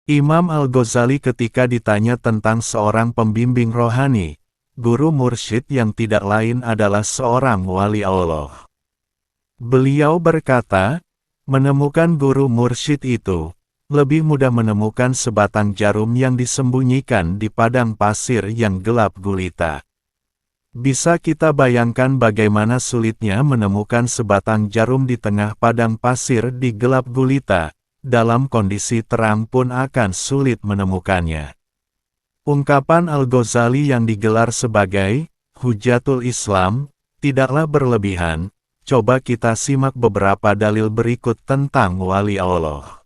Imam Al-Ghazali ketika ditanya tentang seorang pembimbing rohani, guru mursyid yang tidak lain adalah seorang wali Allah. Beliau berkata, menemukan guru mursyid itu, lebih mudah menemukan sebatang jarum yang disembunyikan di padang pasir yang gelap gulita. Bisa kita bayangkan bagaimana sulitnya menemukan sebatang jarum di tengah padang pasir di gelap gulita. Dalam kondisi terang pun akan sulit menemukannya. Ungkapan Al-Ghazali yang digelar sebagai Hujatul Islam tidaklah berlebihan. Coba kita simak beberapa dalil berikut tentang wali Allah.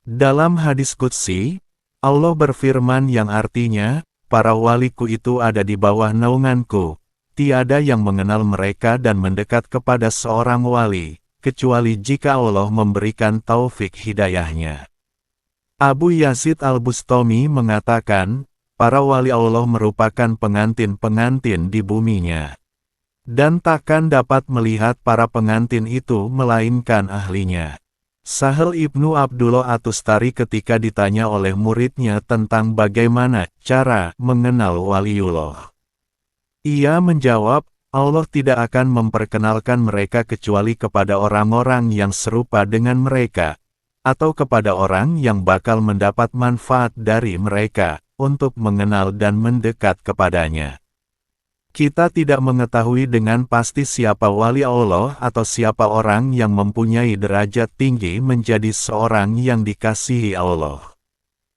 Dalam hadis qudsi, Allah berfirman yang artinya, para waliku itu ada di bawah naunganku. Tiada yang mengenal mereka dan mendekat kepada seorang wali, kecuali jika Allah memberikan taufik hidayahnya. Abu Yazid Al-Bustami mengatakan, para wali Allah merupakan pengantin-pengantin di buminya. Dan takkan dapat melihat para pengantin itu melainkan ahlinya. Sahal Ibnu Abdullah At-Tustari ketika ditanya oleh muridnya tentang bagaimana cara mengenal waliullah. Ia menjawab, Allah tidak akan memperkenalkan mereka kecuali kepada orang-orang yang serupa dengan mereka, atau kepada orang yang bakal mendapat manfaat dari mereka, untuk mengenal dan mendekat kepadanya. Kita tidak mengetahui dengan pasti siapa wali Allah atau siapa orang yang mempunyai derajat tinggi menjadi seorang yang dikasihi Allah.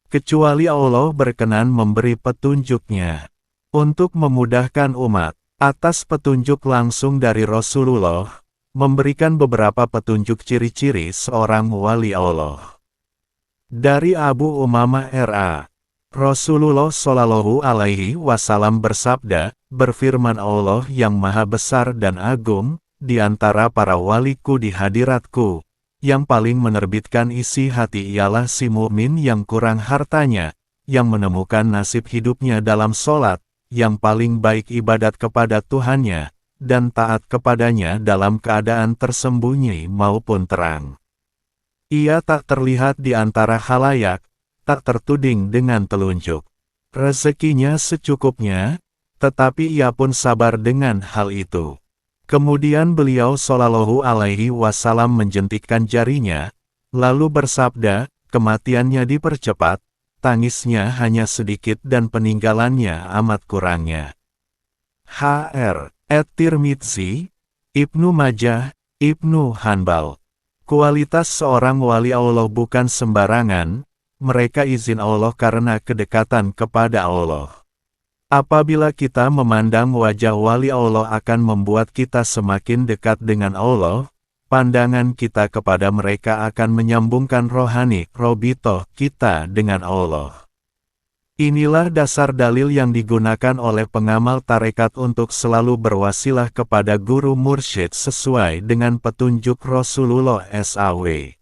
Kecuali Allah berkenan memberi petunjuknya, untuk memudahkan umat. Atas petunjuk langsung dari Rasulullah, memberikan beberapa petunjuk ciri-ciri seorang wali Allah. Dari Abu Umamah R.A. Rasulullah Shallallahu Alaihi Wasallam bersabda, berfirman Allah yang maha besar dan agung, di antara para waliku di hadiratku, yang paling menerbitkan isi hati ialah si mukmin yang kurang hartanya, yang menemukan nasib hidupnya dalam sholat, yang paling baik ibadat kepada Tuhannya, dan taat kepadanya dalam keadaan tersembunyi maupun terang. Ia tak terlihat di antara khalayak, tak tertuding dengan telunjuk. Rezekinya secukupnya, tetapi ia pun sabar dengan hal itu. Kemudian beliau Shallallahu Alaihi Wasallam menjentikkan jarinya, lalu bersabda, kematiannya dipercepat, tangisnya hanya sedikit dan peninggalannya amat kurangnya. H.R. At-Tirmidzi, Ibnu Majah, Ibnu Hanbal. Kualitas seorang wali Allah bukan sembarangan, mereka izin Allah karena kedekatan kepada Allah. Apabila kita memandang wajah wali Allah akan membuat kita semakin dekat dengan Allah, pandangan kita kepada mereka akan menyambungkan rohani, robitoh kita dengan Allah. Inilah dasar dalil yang digunakan oleh pengamal tarekat untuk selalu berwasilah kepada guru mursyid sesuai dengan petunjuk Rasulullah SAW.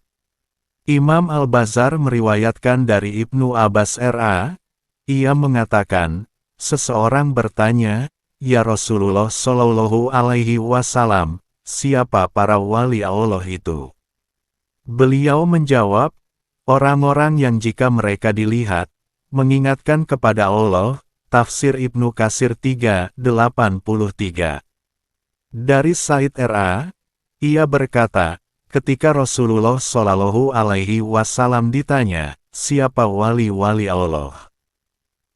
Imam Al-Bazar meriwayatkan dari Ibnu Abbas R.A., ia mengatakan, seseorang bertanya, ya Rasulullah Shallallahu Alaihi Wasallam, siapa para wali Allah itu? Beliau menjawab, orang-orang yang jika mereka dilihat, mengingatkan kepada Allah. Tafsir Ibnu Katsir 3:83. Dari Said R.A., ia berkata, ketika Rasulullah Shallallahu Alaihi Wasallam ditanya, siapa wali-wali Allah?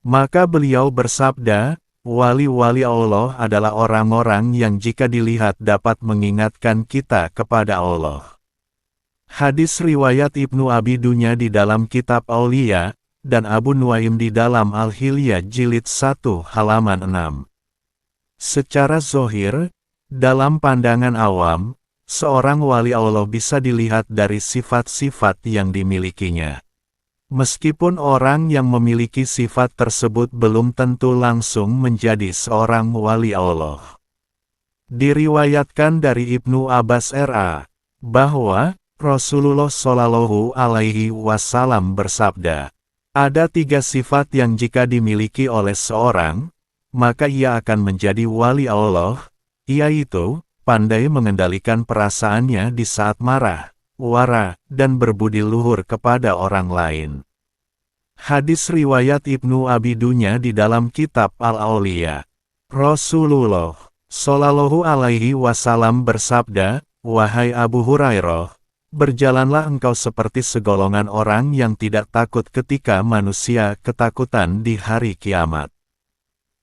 Maka beliau bersabda, wali-wali Allah adalah orang-orang yang jika dilihat dapat mengingatkan kita kepada Allah. Hadis riwayat Ibnu Abi Dunya di dalam kitab Aulia, dan Abu Nuaim di dalam Al-Hilyah jilid 1 halaman 6. Secara zohir, dalam pandangan awam, seorang wali Allah bisa dilihat dari sifat-sifat yang dimilikinya. Meskipun orang yang memiliki sifat tersebut belum tentu langsung menjadi seorang wali Allah. Diriwayatkan dari Ibnu Abbas R.A. bahwa Rasulullah Shallallahu Alaihi Wasallam bersabda, ada 3 sifat yang jika dimiliki oleh seorang, maka ia akan menjadi wali Allah, yaitu pandai mengendalikan perasaannya di saat marah, wara, dan berbudi luhur kepada orang lain. Hadis riwayat Ibnu Abi Dunya di dalam kitab Al-Auliya. Rasulullah Shallallahu Alaihi Wasallam bersabda, "Wahai Abu Hurairah, berjalanlah engkau seperti segolongan orang yang tidak takut ketika manusia ketakutan di hari kiamat.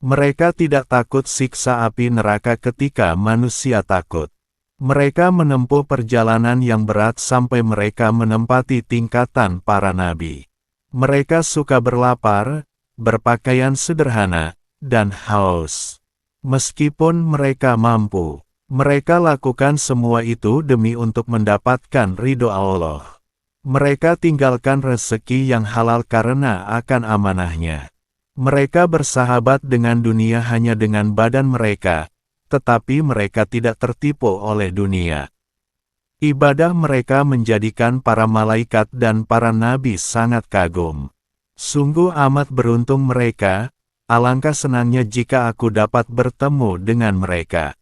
Mereka tidak takut siksa api neraka ketika manusia takut. Mereka menempuh perjalanan yang berat sampai mereka menempati tingkatan para nabi. Mereka suka berlapar, berpakaian sederhana, dan haus. Meskipun mereka mampu, mereka lakukan semua itu demi untuk mendapatkan ridho Allah. Mereka tinggalkan rezeki yang halal karena akan amanahnya. Mereka bersahabat dengan dunia hanya dengan badan mereka, tetapi mereka tidak tertipu oleh dunia. Ibadah mereka menjadikan para malaikat dan para nabi sangat kagum. Sungguh amat beruntung mereka, alangkah senangnya jika aku dapat bertemu dengan mereka."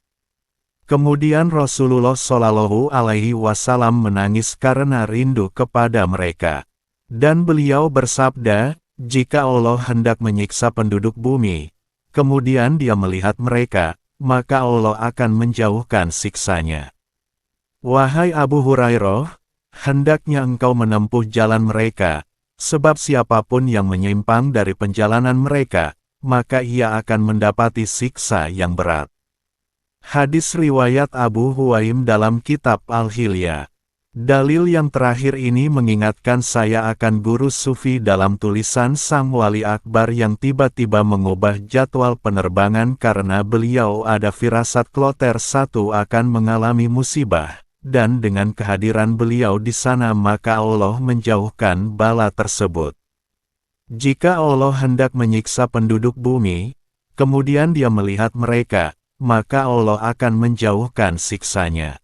Kemudian Rasulullah Shallallahu Alaihi Wasallam menangis karena rindu kepada mereka. Dan beliau bersabda, "Jika Allah hendak menyiksa penduduk bumi, kemudian Dia melihat mereka, maka Allah akan menjauhkan siksanya. Wahai Abu Hurairah, hendaknya engkau menempuh jalan mereka, sebab siapapun yang menyimpang dari penjalanan mereka, maka ia akan mendapati siksa yang berat." Hadis riwayat Abu Huwaim dalam kitab Al-Hilya. Dalil yang terakhir ini mengingatkan saya akan guru sufi dalam tulisan Sang Wali Akbar yang tiba-tiba mengubah jadwal penerbangan karena beliau ada firasat kloter 1 akan mengalami musibah. Dan dengan kehadiran beliau di sana maka Allah menjauhkan bala tersebut. Jika Allah hendak menyiksa penduduk bumi, kemudian Dia melihat mereka, maka Allah akan menjauhkan siksanya.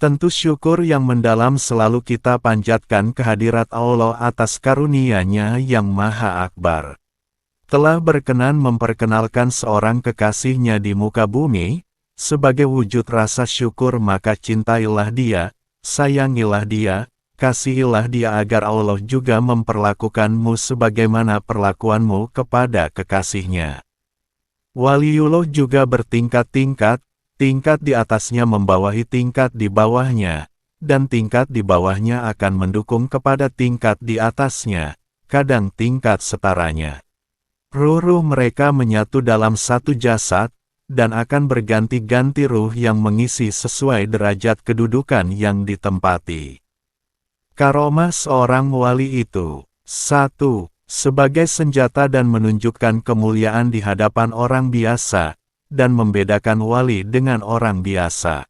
Tentu syukur yang mendalam selalu kita panjatkan kehadirat Allah atas karunia-Nya yang Maha Akbar. Telah berkenan memperkenalkan seorang kekasih-Nya di muka bumi. Sebagai wujud rasa syukur maka cintailah Dia, sayangilah Dia, kasihilah Dia agar Allah juga memperlakukanmu sebagaimana perlakuanmu kepada kekasih-Nya. Waliullah juga bertingkat-tingkat, tingkat di atasnya membawahi tingkat di bawahnya, dan tingkat di bawahnya akan mendukung kepada tingkat di atasnya, kadang tingkat setaranya. Ruh-ruh mereka menyatu dalam satu jasad, dan akan berganti-ganti ruh yang mengisi sesuai derajat kedudukan yang ditempati. Karomah seorang wali itu, 1. Sebagai senjata dan menunjukkan kemuliaan di hadapan orang biasa, dan membedakan wali dengan orang biasa.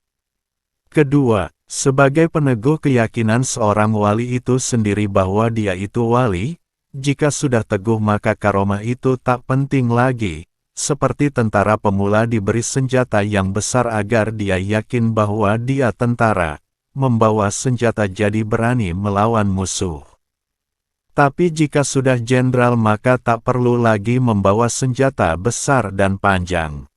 Kedua, sebagai peneguh keyakinan seorang wali itu sendiri bahwa dia itu wali. Jika sudah teguh maka karomah itu tak penting lagi. Seperti tentara pemula diberi senjata yang besar agar dia yakin bahwa dia tentara, membawa senjata jadi berani melawan musuh. Tapi jika sudah jenderal maka tak perlu lagi membawa senjata besar dan panjang.